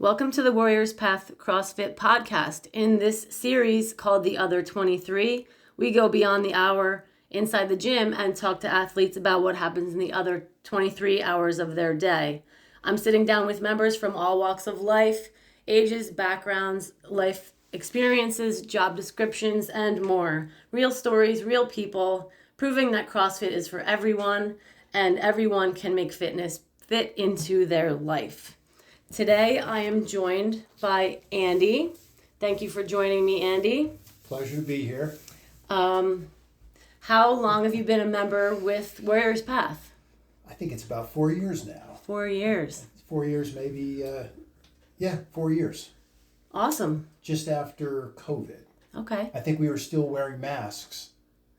Welcome to the Warriors Path CrossFit podcast. In this series called The Other 23, we go beyond the hour inside the gym and talk to athletes about what happens in the other 23 hours of their day. I'm sitting down with members from all walks of life, ages, backgrounds, life experiences, job descriptions, and more. Real stories, real people, proving that CrossFit is for everyone and everyone can make fitness fit into their life. Today, I am joined by Andy. Thank you for joining me, Andy. Pleasure to be here. How long have you been a member with Warriors Path? I think it's about 4 years now. 4 years. 4 years, maybe. 4 years. Awesome. Just after COVID. Okay. I think we were still wearing masks.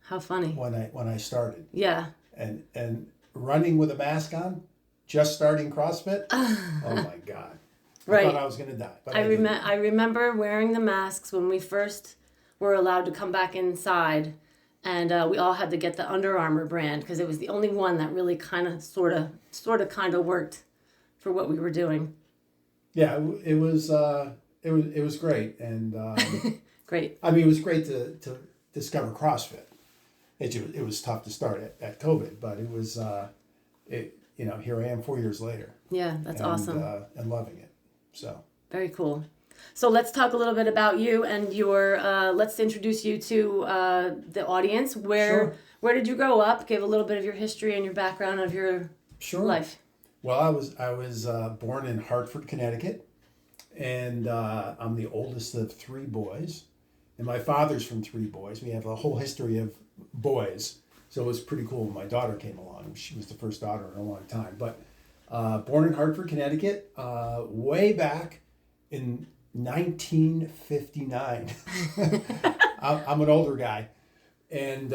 How funny. When I started. Yeah. And running with a mask on, just starting CrossFit. Oh my God. Right. I thought I was going to die. But I remember wearing the masks when we first were allowed to come back inside, and we all had to get the Under Armour brand because it was the only one that really kind of sort of worked for what we were doing. Yeah, it was great, and Great. I mean, it was great to discover CrossFit. It was tough to start at COVID, but it was here I am 4 years later. Yeah, that's awesome. And loving it. So very cool. So let's talk a little bit about you and your. Let's introduce you to the audience. Sure. Where did you grow up? Give a little bit of your history and your background of your life. Well, I was born in Hartford, Connecticut, and I'm the oldest of three boys, and my father's from three boys. We have a whole history of boys. So it was pretty cool when my daughter came along. She was the first daughter in a long time. But born in Hartford, Connecticut, way back in 1959. I'm an older guy. And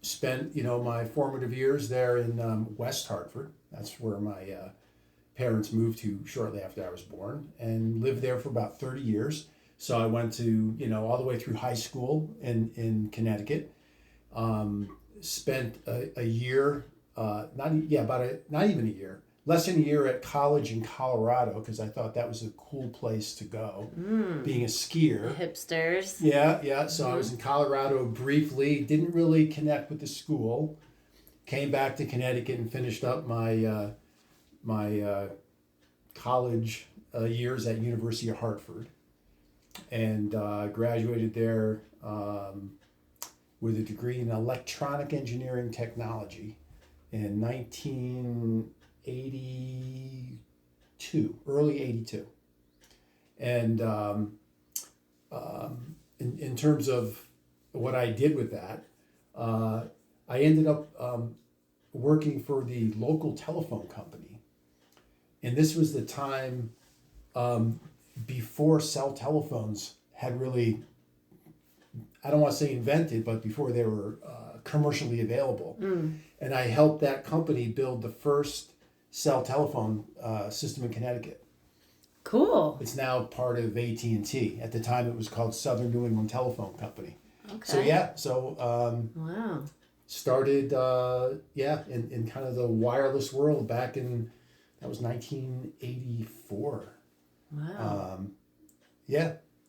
spent, my formative years there in West Hartford. That's where my parents moved to shortly after I was born. And lived there for about 30 years. So I went to, all the way through high school in Connecticut. Spent a year, not even a year, less than a year at college in Colorado because I thought that was a cool place to go. Being a skier. The hipsters. Yeah. So I was in Colorado briefly, didn't really connect with the school. Came back to Connecticut and finished up my college years at University of Hartford, and graduated there. With a degree in electronic engineering technology in 1982, early 82. And in terms of what I did with that, I ended up working for the local telephone company. And this was the time before cell telephones had really, I don't want to say invented, but before they were commercially available. And I helped that company build the first cell telephone system in Connecticut. Cool. It's now part of AT&T. At the time, it was called Southern New England Telephone Company. Okay. Wow. Started, in kind of the wireless world back in, that was 1984. Wow.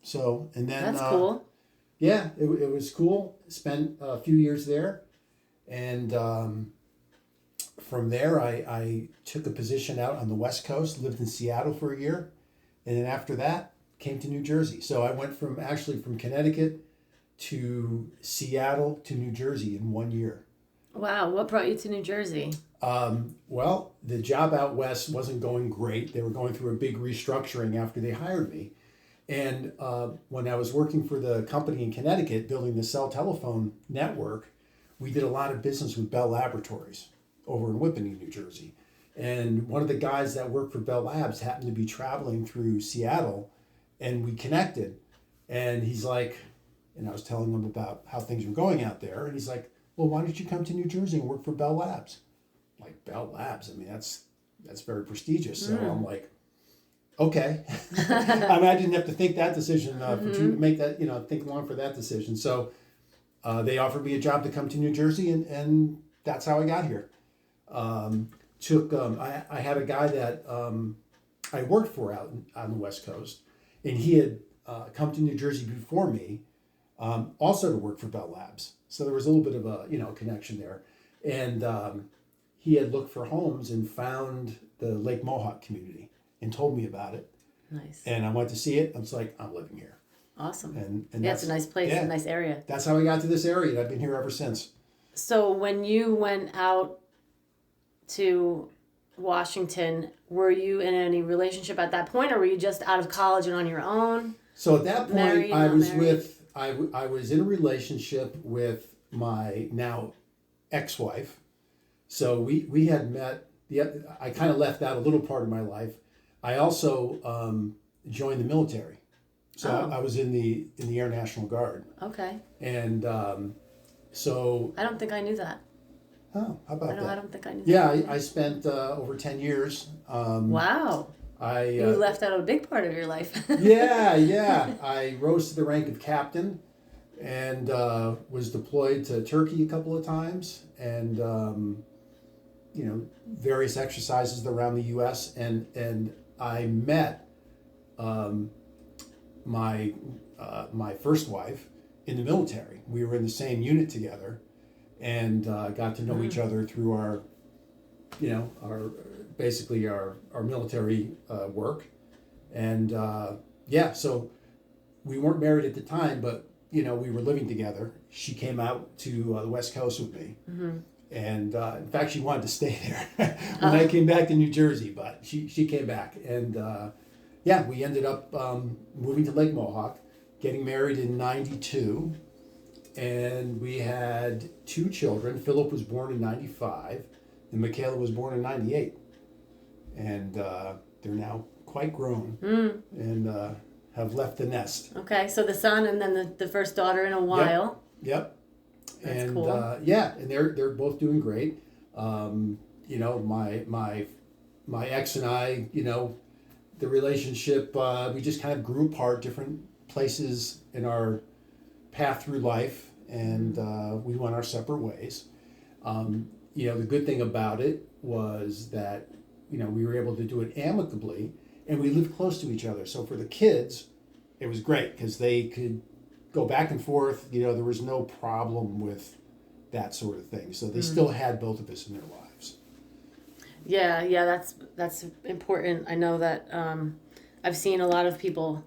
So, and then... That's cool. Yeah, it was cool. Spent a few years there. And from there, I took a position out on the West Coast, lived in Seattle for a year. And then after that, came to New Jersey. So I went from Connecticut to Seattle to New Jersey in 1 year. Wow. What brought you to New Jersey? Well, the job out west wasn't going great. They were going through a big restructuring after they hired me. And when I was working for the company in Connecticut, building the cell telephone network, we did a lot of business with Bell Laboratories over in Whippany, New Jersey. And one of the guys that worked for Bell Labs happened to be traveling through Seattle, and we connected. And he's like, and I was telling him about how things were going out there. And he's like, well, why don't you come to New Jersey and work for Bell Labs? I'm like, Bell Labs? I mean, that's very prestigious. So I'm like, okay. I mean, I didn't have to think that decision make that, think long for that decision. So they offered me a job to come to New Jersey, and that's how I got here. I had a guy that I worked for out on the West Coast, and he had come to New Jersey before me, also to work for Bell Labs. So there was a little bit of a connection there, and he had looked for homes and found the Lake Mohawk community and told me about it. Nice. And I went to see it. I was like, I'm living here. Awesome. And yeah, it's a nice place, a nice area. That's how I got to this area, and I've been here ever since. So when you went out to Washington, were you in any relationship at that point, or were you just out of college and on your own? So at that point, married, I was married? I was in a relationship with my now ex-wife. So we had met. I kind of left out a little part of my life. I also joined the military. So I was in the Air National Guard. Okay. And so I don't think I knew that. Oh, how about that? I don't think I knew Yeah, that. I spent over 10 years. Wow. You left out a big part of your life. yeah. I rose to the rank of captain and was deployed to Turkey a couple of times, and various exercises around the U.S. and I met my first wife in the military. We were in the same unit together, and got to know each other through our military work, and so we weren't married at the time, but we were living together. She came out to the West Coast with me, and in fact, she wanted to stay there when I came back to New Jersey, but she came back, and we ended up moving to Lake Mohawk, getting married in '92. And we had 2 children. Philip was born in '95, and Michaela was born in '98. And they're now quite grown and have left the nest. Okay, so the son and then the first daughter in a while. Yep. That's cool. And they're both doing great. My ex and I, the relationship, we just kind of grew apart, different places in our path through life, and we went our separate ways. The good thing about it was that we were able to do it amicably, and we lived close to each other. So for the kids, it was great because they could go back and forth. There was no problem with that sort of thing. So they still had both of us in their lives. Yeah, that's important. I know that I've seen a lot of people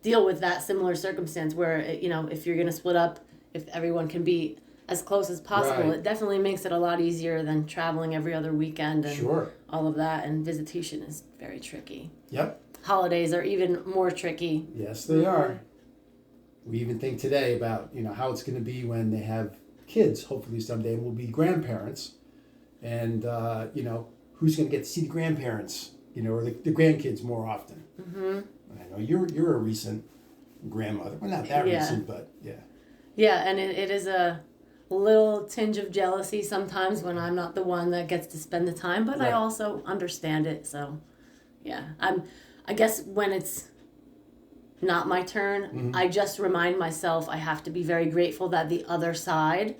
deal with that similar circumstance where, if you're going to split up, if everyone can be as close as possible, It definitely makes it a lot easier than traveling every other weekend and all of that. And visitation is very tricky. Yep. Holidays are even more tricky. Yes, they are. We even think today about, how it's going to be when they have kids, hopefully someday, and we'll be grandparents. And, who's going to get to see the grandparents, or the grandkids more often. Mm-hmm. I know you're a recent grandmother. Well, not that recent, but yeah. Yeah, and it is a little tinge of jealousy sometimes when I'm not the one that gets to spend the time, but I also understand it. So, yeah, I guess when it's not my turn, I just remind myself I have to be very grateful that the other side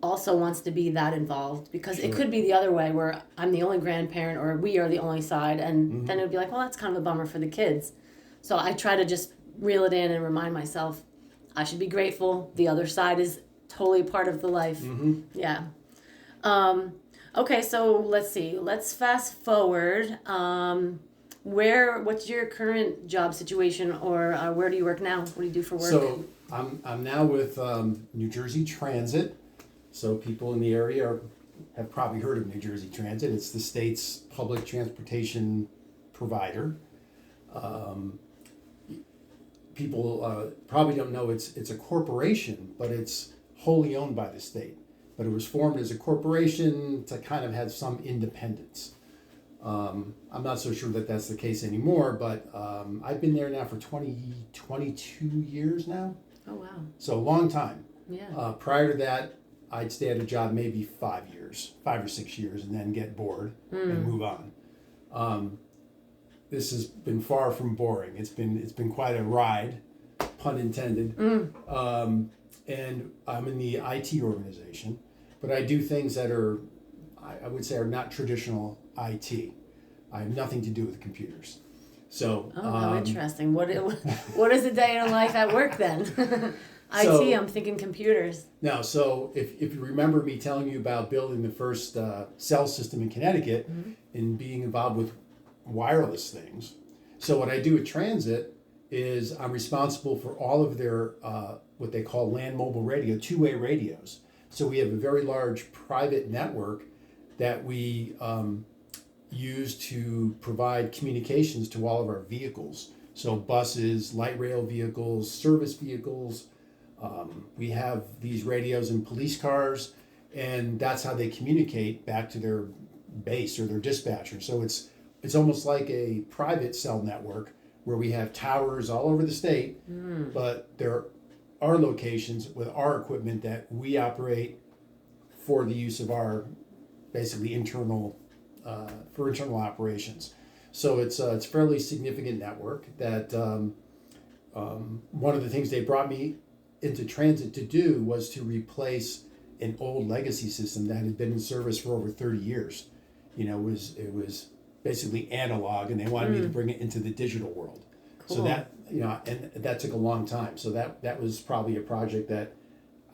also wants to be that involved, because it could be the other way where I'm the only grandparent or we are the only side, and then it would be like, well, that's kind of a bummer for the kids. So I try to just reel it in and remind myself I should be grateful. The other side is totally part of the life. Yeah. Okay, so let's see. Let's fast forward. What's your current job situation, or where do you work now? What do you do for work? So I'm now with New Jersey Transit. So people in the area have probably heard of New Jersey Transit. It's the state's public transportation provider. People probably don't know it's a corporation, but it's wholly owned by the state. But it was formed as a corporation to kind of have some independence. I'm not so sure that that's the case anymore, but I've been there now for 22 years now. Oh, wow. So a long time. Yeah. Prior to that, I'd stay at a job maybe 5 or 6 years, and then get bored and move on. This has been far from boring. It's been quite a ride, pun intended. And I'm in the IT organization, but I do things that are, I would say, are not traditional IT. I have nothing to do with computers. So, how interesting. What is a day in a life at work then? IT, I'm thinking computers. No, so if you remember me telling you about building the first cell system in Connecticut and being involved with wireless things. So what I do at Transit is I'm responsible for all of their what they call land mobile radio, two-way radios. So we have a very large private network that we use to provide communications to all of our vehicles. So buses, light rail vehicles, service vehicles. We have these radios in police cars, and that's how they communicate back to their base or their dispatcher. So it's almost like a private cell network where we have towers all over the state, but there are locations with our equipment that we operate for the use of our basically internal operations. So it's a fairly significant network that one of the things they brought me into Transit to do was to replace an old legacy system that had been in service for over 30 years. You know, it was basically analog, and they wanted me to bring it into the digital world. Cool. So that, you know, and that took a long time. So that was probably a project that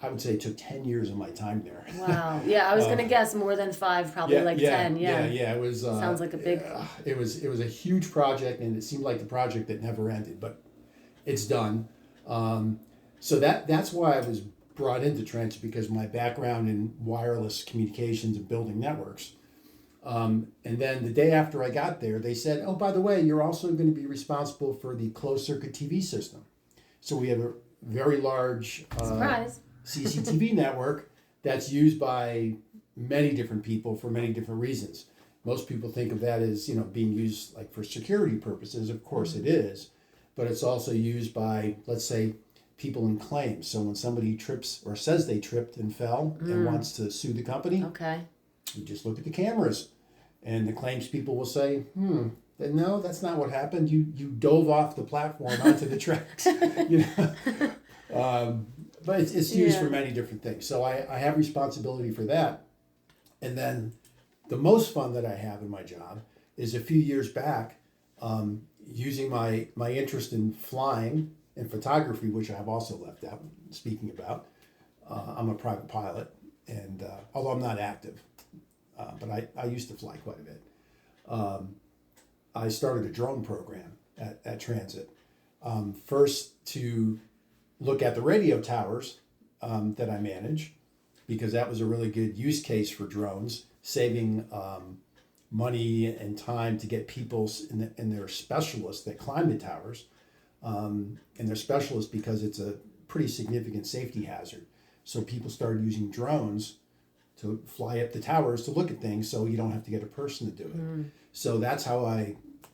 I would say took 10 years of my time there. Wow. Yeah, I was gonna guess more than 5, probably 10. Yeah. It was. Sounds like a big. It was a huge project, and it seemed like the project that never ended, but it's done. So that's why I was brought into Transit, because my background in wireless communications and building networks. And then the day after I got there, they said, "Oh, by the way, you're also going to be responsible for the closed circuit TV system." So we have a very large surprise CCTV network that's used by many different people for many different reasons. Most people think of that as, you know, being used like for security purposes. Of course it is, but it's also used by, let's say, people in claims. So when somebody trips or says they tripped and fell and wants to sue the company, you just look at the cameras, and the claims people will say, no, that's not what happened. You dove off the platform onto the tracks. You know? But it's used for many different things. So I have responsibility for that. And then the most fun that I have in my job is a few years back, using my interest in flying and photography, which I have also left out, speaking about. I'm a private pilot, and although I'm not active, but I used to fly quite a bit. I started a drone program at Transit. First to look at the radio towers that I manage, because that was a really good use case for drones, saving money and time to get people and their specialists that climb the towers. And they're specialists because it's a pretty significant safety hazard. So people started using drones to fly up the towers to look at things, so you don't have to get a person to do it. So that's how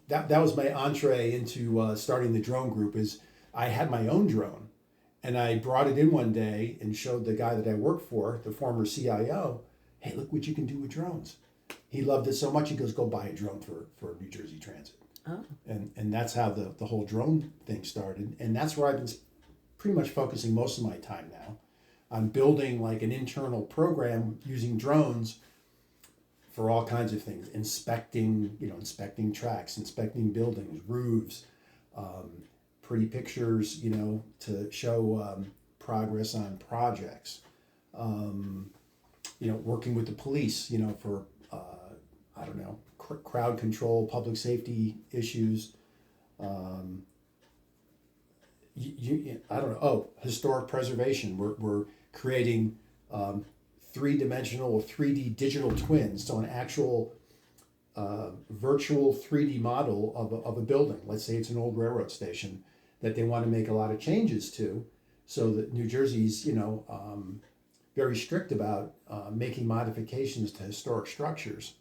that was my entree into starting the drone group. Is I had my own drone, and I brought it in one day and showed the guy that I worked for, the former CIO, hey, look what you can do with drones. He loved it so much, he goes, go buy a drone for New Jersey Transit. Oh. And that's how the whole drone thing started. And that's where I've been pretty much focusing most of my time now, on building like an internal program using drones for all kinds of things, inspecting tracks, inspecting buildings, roofs, pretty pictures, to show progress on projects, working with the police, for, crowd control, public safety issues, historic preservation. We're creating 3-dimensional or 3D digital twins, so an actual virtual 3D model of a building. Let's say it's an old railroad station that they want to make a lot of changes to, so that New Jersey's very strict about making modifications to historic structures.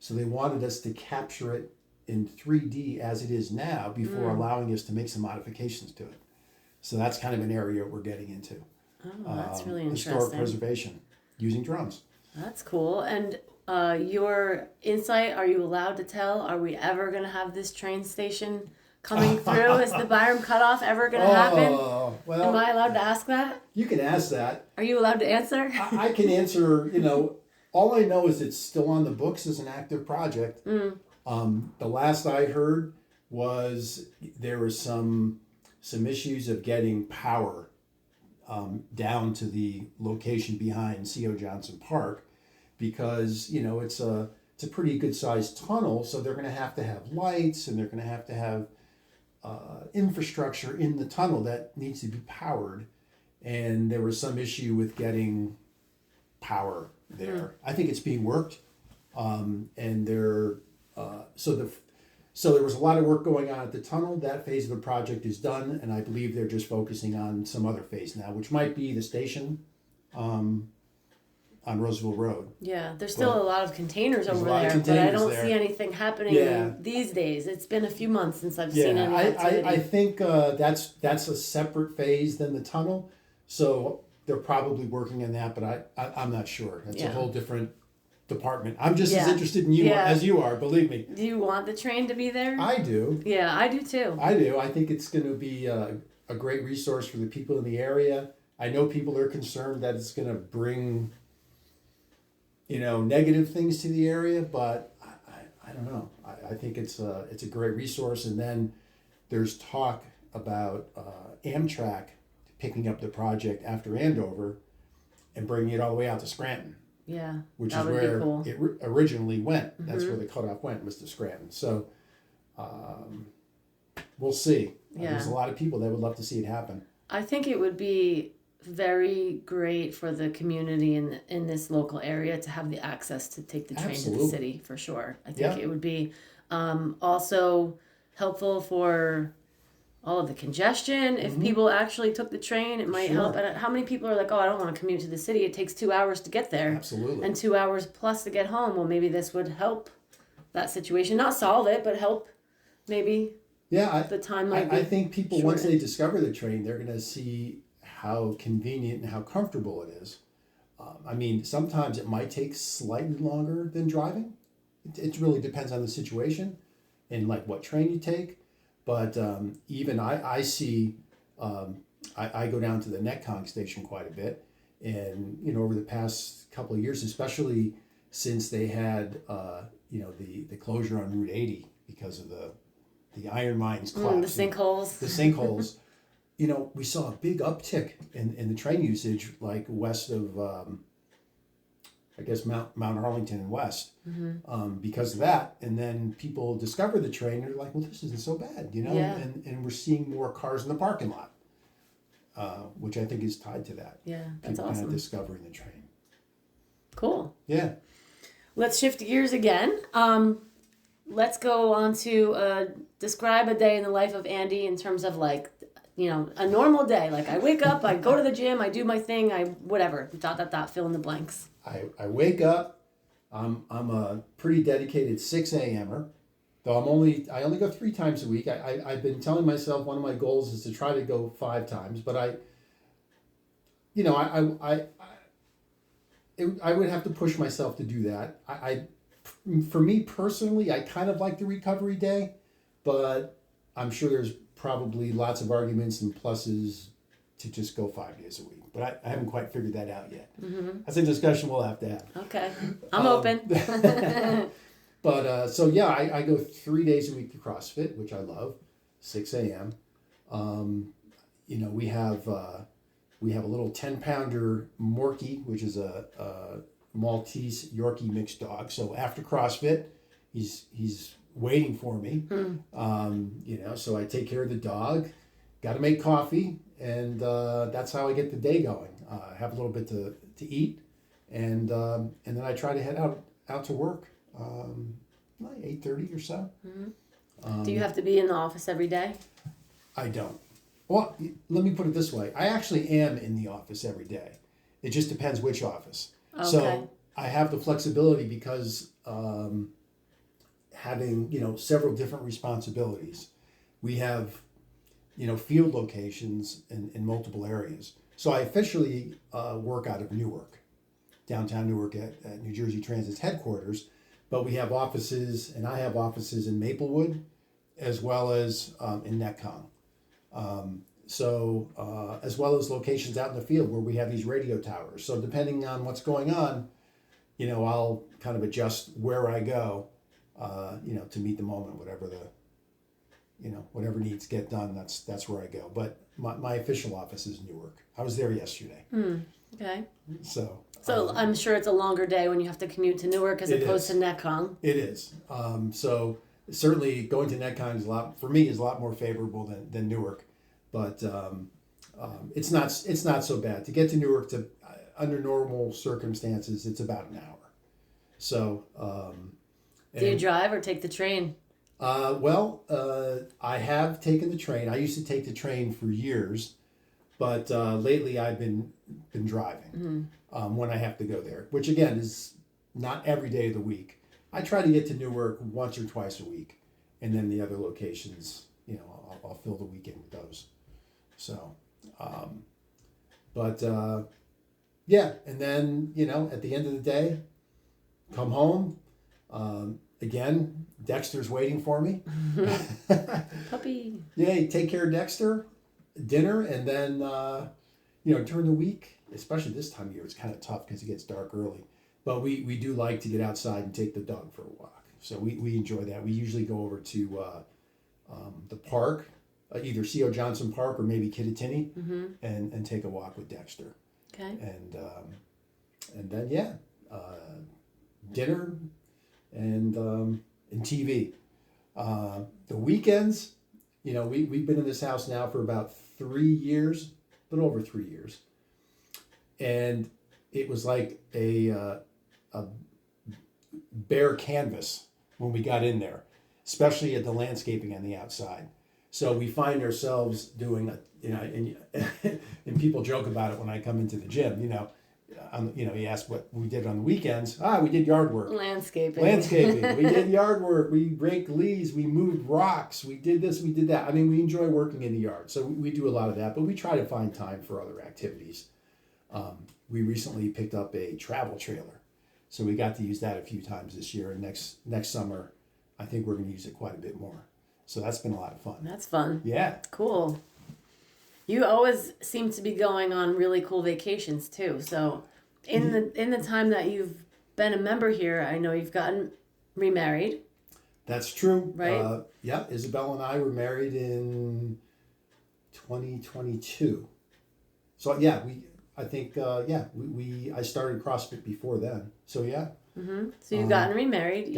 So they wanted us to capture it in 3D as it is now before allowing us to make some modifications to it. So that's kind of an area we're getting into. Oh, that's really interesting. Historic preservation using drones. That's cool. And your insight, are you allowed to tell? Are we ever going to have this train station coming through? Is the Byram cutoff ever going to happen? Well, am I allowed to ask that? You can ask that. Are you allowed to answer? I can answer, all I know is it's still on the books as an active project. The last I heard was there was some issues of getting power down to the location behind C.O. Johnson Park, because it's a pretty good sized tunnel, so they're going to have lights, and they're going to have infrastructure in the tunnel that needs to be powered, and there was some issue with getting power there. I think it's being worked, and they're so there was a lot of work going on at the tunnel. That phase of the project is done, and I believe they're just focusing on some other phase now, which might be the station on Roseville Road. Yeah, there's still a lot of containers over there, but I don't see anything happening these days. It's been a few months since I've seen any activity. I think that's a separate phase than the tunnel, so they're probably working on that, but I'm not sure. It's a whole different department. I'm just as interested in you as you are, believe me. Do you want the train to be there? I do. Yeah, I do too. I do. I think it's going to be a great resource for the people in the area. I know people are concerned that it's going to bring negative things to the area, but I don't know. I think it's a great resource. And then there's talk about Amtrak picking up the project after Andover and bringing it all the way out to Scranton. Yeah, which is where it originally went. That's where the cutoff went, was to Scranton. So we'll see. Yeah. There's a lot of people that would love to see it happen. I think it would be very great for the community in this local area to have the access to take the train to the city, for sure. I think it would be also helpful for all of the congestion. If people actually took the train, it might help. And how many people are like, oh, I don't want to commute to the city. It takes 2 hours to get there. Absolutely. And 2 hours plus to get home. Well, maybe this would help that situation. Not solve it, but help maybe the time might be I think people, once they discover the train, they're going to see how convenient and how comfortable it is. Sometimes it might take slightly longer than driving. It really depends on the situation and like what train you take. But even I see, I go down to the Netcong station quite a bit, and over the past couple of years, especially since they had the closure on Route 80 because of the iron mines collapse, the sinkholes, we saw a big uptick in the train usage, like west of Mount Arlington and west, because of that. And then people discover the train, and they're like, well, this isn't so bad, and we're seeing more cars in the parking lot, which I think is tied to that. Yeah, that's people awesome. Kind of discovering the train. Cool. Yeah. Let's shift gears again. Let's go on to describe a day in the life of Andy in terms of a normal day. Like, I wake up, I go to the gym, I do my thing, whatever, ... fill in the blanks. I wake up. I'm a pretty dedicated 6 a.m.er, though I only go 3 times a week. I've been telling myself one of my goals is to try to go 5 times, but I would have to push myself to do that. For me personally, I kind of like the recovery day, but I'm sure there's probably lots of arguments and pluses to just go 5 days a week. But I haven't quite figured that out yet. That's a discussion we'll have to have. Okay. I'm open. But I go 3 days a week to CrossFit, which I love, 6 a.m. We have a little 10-pounder Morkie, which is a Maltese Yorkie mixed dog. So after CrossFit, he's waiting for me. So I take care of the dog, got to make coffee, and that's how I get the day going. I have a little bit to eat, and then I try to head out to work, like 8:30 or so. Do you have to be in the office every day? I don't. Well, let me put it this way. I actually am in the office every day. It just depends which office. Okay. So I have the flexibility because having, several different responsibilities. We have, field locations in multiple areas. So I officially work out of Newark, downtown Newark at New Jersey Transit's headquarters, but we have offices, and I have offices in Maplewood as well as in Netcong. As well as locations out in the field where we have these radio towers. So depending on what's going on, I'll kind of adjust where I go to meet the moment, whatever needs to get done, that's where I go. But my official office is Newark. I was there yesterday. Okay. So I'm sure it's a longer day when you have to commute to Newark as opposed to Netcon. It is. So certainly going to Netcon is a lot more favorable than Newark, but it's not so bad to get to Newark. Under normal circumstances, it's about an hour. So. Do you drive or take the train? I have taken the train. I used to take the train for years, but lately I've been driving when I have to go there, which again is not every day of the week. I try to get to Newark once or twice a week, and then the other locations, I'll fill the weekend with those. So, and then at the end of the day, come home. Again, Dexter's waiting for me. Puppy. Yeah, take care of Dexter, dinner, and then, during the week, especially this time of year, it's kind of tough because it gets dark early. But we do like to get outside and take the dog for a walk. So we enjoy that. We usually go over to the park, either C.O. Johnson Park or maybe Kittatinny, and take a walk with Dexter. Okay. And then, dinner and TV. The weekends, we've been in this house now for about 3 years, a little over 3 years. And it was like a bare canvas when we got in there, especially at the landscaping on the outside. So we find ourselves doing, and people joke about it when I come into the gym, you ask what we did on the weekends. We did yard work. Landscaping. We did yard work. We raked leaves. We moved rocks. We did this. We did that. I mean, we enjoy working in the yard. So we do a lot of that, but we try to find time for other activities. We recently picked up a travel trailer. So we got to use that a few times this year. And next summer, I think we're going to use it quite a bit more. So that's been a lot of fun. That's fun. Yeah. Cool. You always seem to be going on really cool vacations too. So in the time that you've been a member here, I know you've gotten remarried. That's true. Right? Isabel and I were married in 2022. So I started CrossFit before then. So yeah. Mm-hmm. So you've gotten remarried.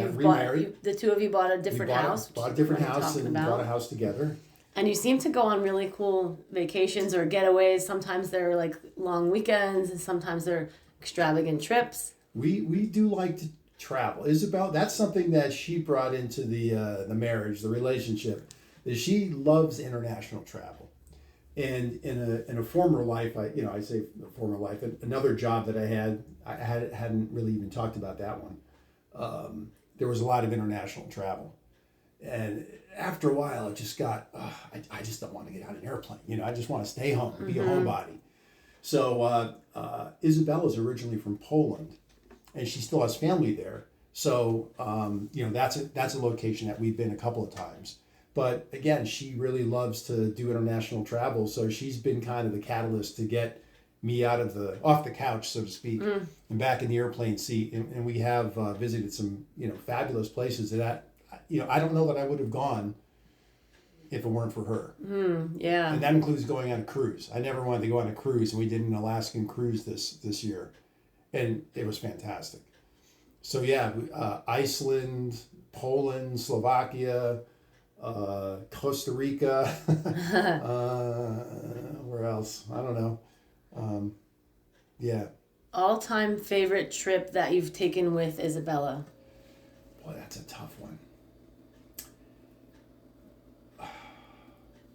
The two of you bought a different house. Bought a different house and bought a house together. And you seem to go on really cool vacations or getaways. Sometimes they're like long weekends, and sometimes they're extravagant trips. We do like to travel. Isabel, that's something that she brought into the marriage, the relationship, is she loves international travel. And in a former life, I say a former life, another job that I hadn't really even talked about that one. There was a lot of international travel. And after a while, it just got, I just don't want to get on an airplane. I just want to stay home and be a homebody. So Isabel is originally from Poland, and she still has family there. So, that's a location that we've been a couple of times. But again, she really loves to do international travel. So she's been kind of the catalyst to get me off the couch, so to speak, and back in the airplane seat. And we have visited some, fabulous places that I don't know that I would have gone if it weren't for her. Yeah. And that includes going on a cruise. I never wanted to go on a cruise, and we did an Alaskan cruise this year, and it was fantastic. So Iceland, Poland, Slovakia, Costa Rica, where else? I don't know. All-time favorite trip that you've taken with Isabella? Boy, that's a tough one.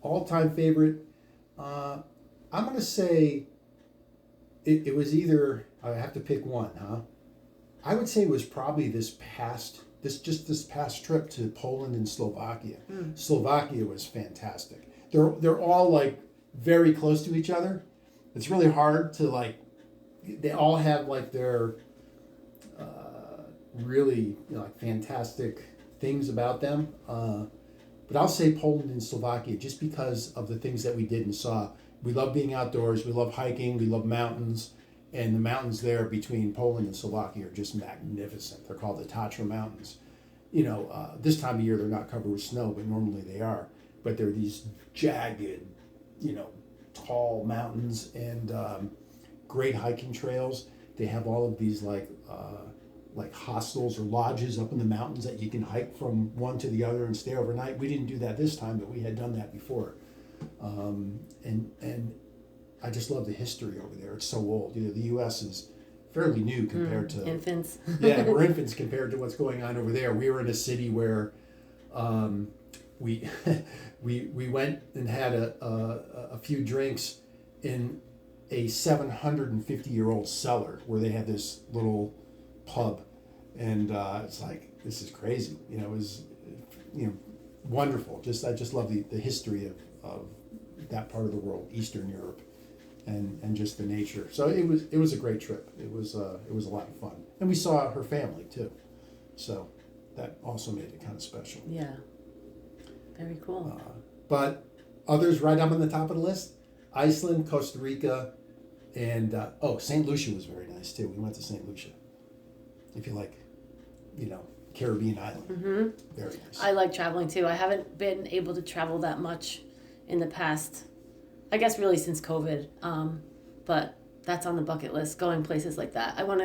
All-time favorite, I'm going to say it was either, I have to pick one, huh? I would say it was probably this past trip to Poland and Slovakia. Slovakia was fantastic. They're all like very close to each other. It's really hard to they all have like their really fantastic things about them. But I'll say Poland and Slovakia just because of the things that we did and saw. We love being outdoors. We love hiking. We love mountains. And the mountains there between Poland and Slovakia are just magnificent. They're called the Tatra Mountains. this time of year they're not covered with snow, but normally they are. But they're these jagged, tall mountains and great hiking trails. They have all of these like hostels or lodges up in the mountains that you can hike from one to the other and stay overnight. We didn't do that this time, but we had done that before. And I just love the history over there. It's so old. The U.S. is fairly new compared to infants. Yeah, we're infants compared to what's going on over there. We were in a city where we we went and had a few drinks in a 750-year-old cellar where they had this little pub, and it's like, this is crazy. It was wonderful. I just love the history of that part of the world, Eastern Europe, and just the nature. So it was a great trip. It was a lot of fun, and we saw her family too, so that also made it kind of special. Yeah, very cool. But others right up on the top of the list: Iceland, Costa Rica, and St. Lucia was very nice too. We went to St. Lucia. If you like, Caribbean island. Mm-hmm. Very nice. I like traveling too. I haven't been able to travel that much in the past, I guess really since COVID. But that's on the bucket list, going places like that. I want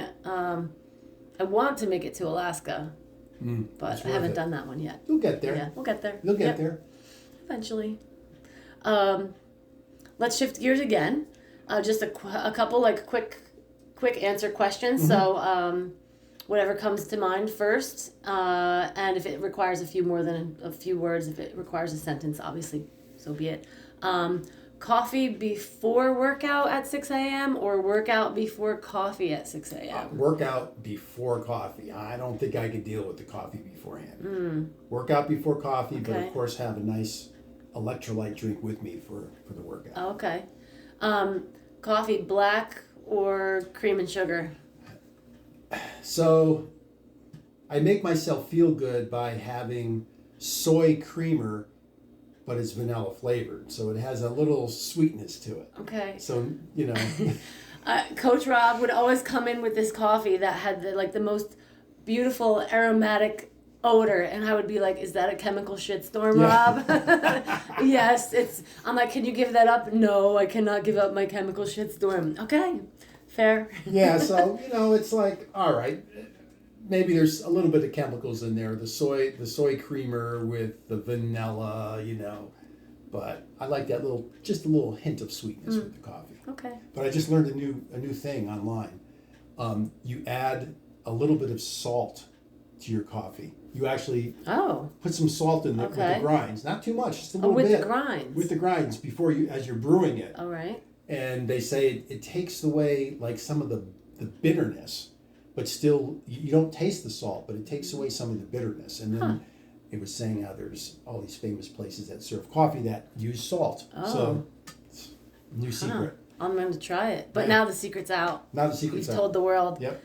to make it to Alaska, but I haven't done that one yet. You'll get there. Yeah, we'll get there. You'll get there. Eventually. Let's shift gears again. Just a couple like quick answer questions. Mm-hmm. So whatever comes to mind first, and if it requires a few more than a few words, if it requires a sentence, obviously, so be it. Coffee before workout at 6 a.m. or workout before coffee at 6 a.m.? Workout before coffee. I don't think I could deal with the coffee beforehand. Workout before coffee, okay. But of course have a nice electrolyte drink with me for the workout. Oh, okay. Coffee black or cream and sugar? So I make myself feel good by having soy creamer, but it's vanilla flavored, so it has a little sweetness to it. Okay. So, Coach Rob would always come in with this coffee that had the most beautiful aromatic odor, and I would be like, is that a chemical shitstorm, Rob? Yes, I'm like, can you give that up? No, I cannot give up my chemical shitstorm. Okay, fair. Yeah, so, it's like, all right, maybe there's a little bit of chemicals in there, the soy creamer with the vanilla, but I like that just a little hint of sweetness with the coffee. Okay. But I just learned a new thing online. You add a little bit of salt to your coffee. You actually put some salt in there with the grinds, not too much, just a little bit. With the grinds. With the grinds as you're brewing it. All right. And they say it takes away like some of the bitterness, but still you don't taste the salt, but it takes away some of the bitterness. And then it was saying how there's all these famous places that serve coffee that use salt. Oh. So it's a new secret. I'm going to try it. But now the secret's out. Now the secret's out. You've told the world. Yep.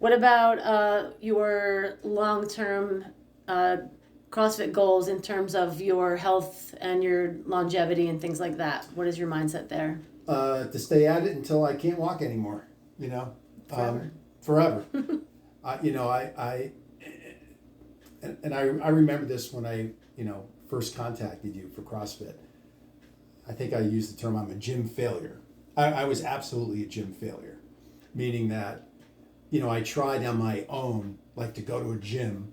What about your long-term CrossFit goals in terms of your health and your longevity and things like that? What is your mindset there? To stay at it until I can't walk anymore. Forever. I remember this when I first contacted you for CrossFit. I think I used the term I'm a gym failure. I was absolutely a gym failure, meaning that I tried on my own like to go to a gym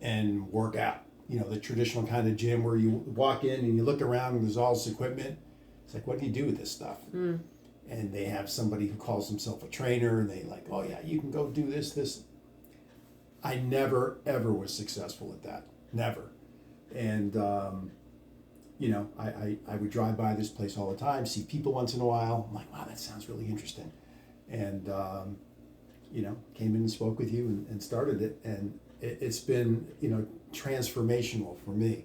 and work out. The traditional kind of gym where you walk in and you look around and there's all this equipment. It's like, what do you do with this stuff? And they have somebody who calls himself a trainer, and they like, oh yeah, you can go do this. I never, ever was successful at that. Never. And, I would drive by this place all the time, see people once in a while. I'm like, wow, that sounds really interesting. And, came in and spoke with you and started it. And it's been, transformational for me.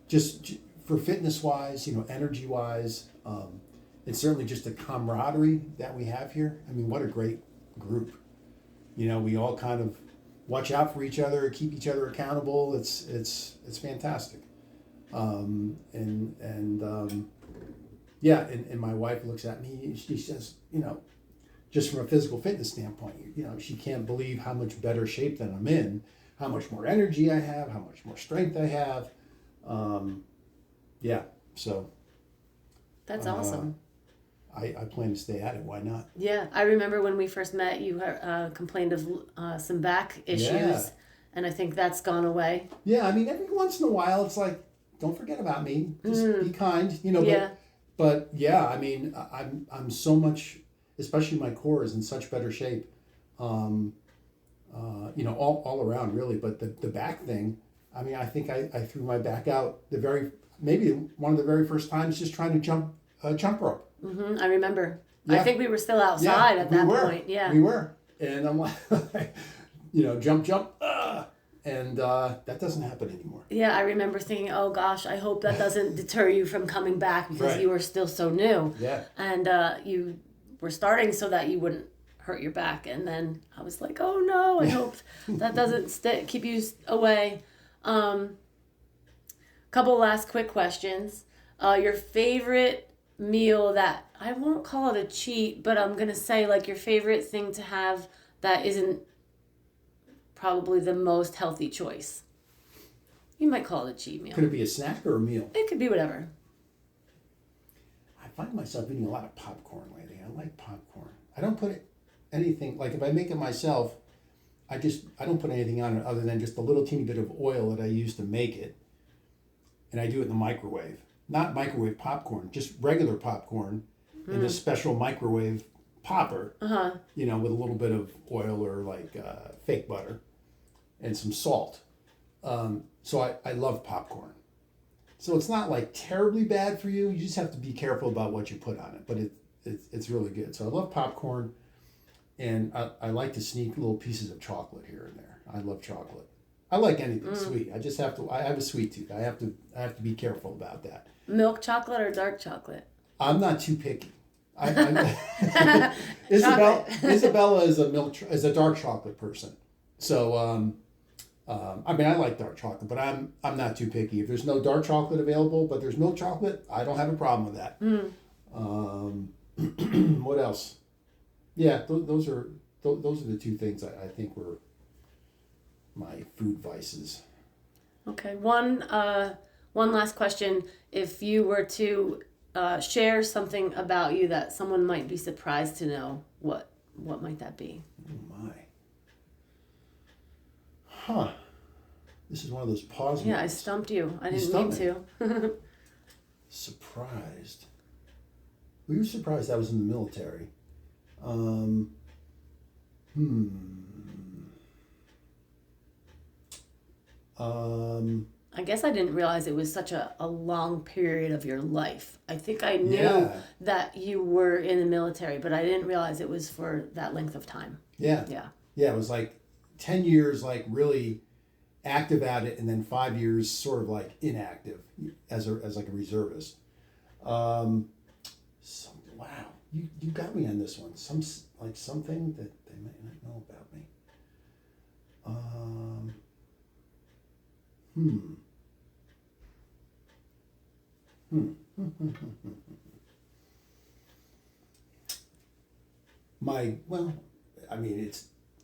Just for fitness-wise, energy-wise, and certainly just the camaraderie that we have here. I mean, what a great group. We all kind of watch out for each other, keep each other accountable. It's fantastic. And my wife looks at me, she says, just from a physical fitness standpoint, she can't believe how much better shape that I'm in, how much more energy I have, how much more strength I have. Yeah, so. That's awesome. I plan to stay at it. Why not? Yeah, I remember when we first met, you complained of some back issues, and I think that's gone away. Yeah, I mean, every once in a while, it's like, don't forget about me. Just be kind, you know. Yeah. But yeah, I mean, I'm so much, especially my core is in such better shape, you know, all around really. But the back thing, I mean, I think I threw my back out maybe one of the very first times just trying to jump rope. I remember. Yeah. I think we were still outside at that point. Yeah, we were, and I'm like, you know, jump, and that doesn't happen anymore. Yeah, I remember thinking, oh gosh, I hope that doesn't deter you from coming back because you were still so new. Yeah, and you were starting so that you wouldn't hurt your back, and then I was like, oh no, I hope that doesn't keep you away. Couple last quick questions. Your favorite meal that, I won't call it a cheat, but I'm going to say like your favorite thing to have that isn't probably the most healthy choice. You might call it a cheat meal. Could it be a snack or a meal? It could be whatever. I find myself eating a lot of popcorn lately. I like popcorn. I don't put anything, like if I make it myself, I don't put anything on it other than just a little teeny bit of oil that I use to make it. And I do it in the microwave. Not microwave popcorn, just regular popcorn in a special microwave popper, you know, with a little bit of oil or like fake butter and some salt. So I love popcorn. So it's not like terribly bad for you. You just have to be careful about what you put on it, but it's really good. So I love popcorn, and I like to sneak little pieces of chocolate here and there. I love chocolate. I like anything sweet. I just have to. I have a sweet tooth. I have to be careful about that. Milk chocolate or dark chocolate? I'm not too picky. Isabella is a dark chocolate person. So I mean, I like dark chocolate, but I'm not too picky. If there's no dark chocolate available, but there's milk chocolate, I don't have a problem with that. What else? Yeah, those are the two things I think were my food vices. Okay, one last question. If you were to share something about you that someone might be surprised to know, what might that be? Oh my. Huh. This is one of those pause Yeah, moments. I stumped you. I didn't mean to. Surprised. We were surprised I was in the military. I guess I didn't realize it was such a long period of your life. I think I knew that you were in the military, but I didn't realize it was for that length of time. Yeah. Yeah. Yeah, it was like 10 years like really active at it, and then 5 years sort of like inactive as like a reservist. Wow, you got me on this one. Something that they might not know about me.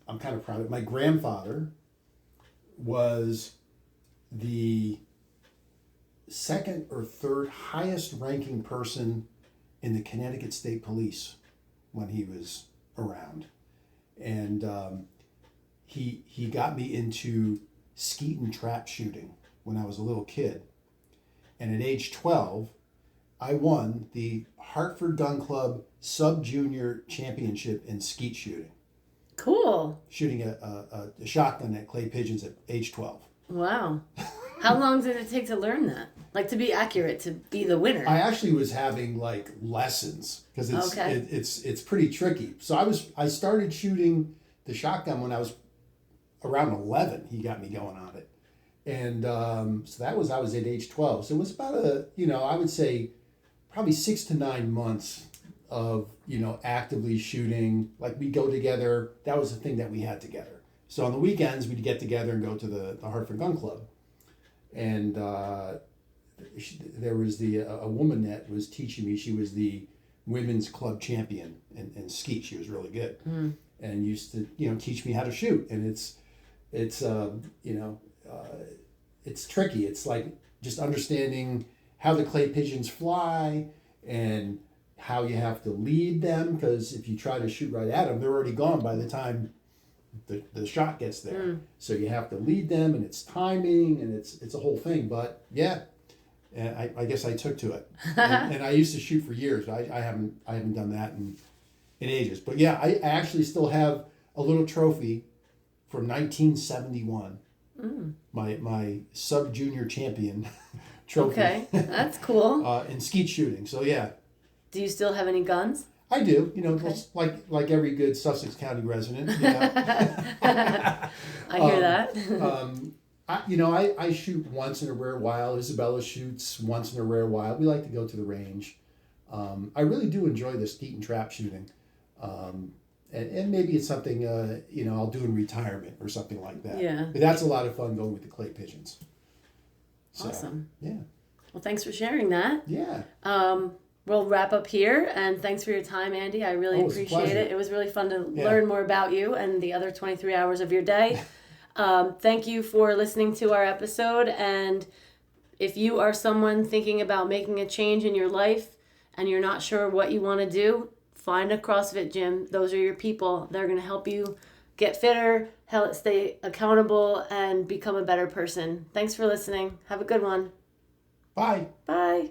I'm kind of proud of it. My grandfather was the second or third highest ranking person in the Connecticut State Police when he was around. And he got me into skeet and trap shooting when I was a little kid. And at age 12, I won the Hartford Gun Club Sub-Junior Championship in skeet shooting. Cool. Shooting a shotgun at clay pigeons at age 12. Wow. How long did it take to learn that? Like, to be accurate, to be the winner? I actually was having like lessons because it's pretty tricky. So I started shooting the shotgun when I was around 11. He got me going on it. And so I was at age 12. So it was about I would say probably 6 to 9 months of, actively shooting. Like, we'd go together. That was the thing that we had together. So on the weekends, we'd get together and go to the Hartford Gun Club. And there was a woman that was teaching me. She was the women's club champion in skeet. She was really good. And used to, teach me how to shoot. And it's it's tricky. It's like just understanding how the clay pigeons fly and how you have to lead them, because if you try to shoot right at them, they're already gone by the time the shot gets there. So you have to lead them, and it's timing, and it's a whole thing. But yeah, and I guess I took to it, and I used to shoot for years. But I haven't done that in ages. But yeah, I actually still have a little trophy from 1971. My sub junior champion trophy. Okay, that's cool. In skeet shooting. So yeah. Do you still have any guns? I do. Just like every good Sussex County resident. I hear that. I shoot once in a rare while. Isabella shoots once in a rare while. We like to go to the range. I really do enjoy the skeet and trap shooting. And maybe it's something I'll do in retirement or something like that. Yeah. But that's a lot of fun going with the clay pigeons. So, awesome. Yeah. Well, thanks for sharing that. Yeah. We'll wrap up here, and thanks for your time, Andy. I really appreciate it. It was really fun to learn more about you and the other 23 hours of your day. Thank you for listening to our episode, and if you are someone thinking about making a change in your life and you're not sure what you want to do, find a CrossFit gym. Those are your people. They're going to help you get fitter, stay accountable, and become a better person. Thanks for listening. Have a good one. Bye. Bye.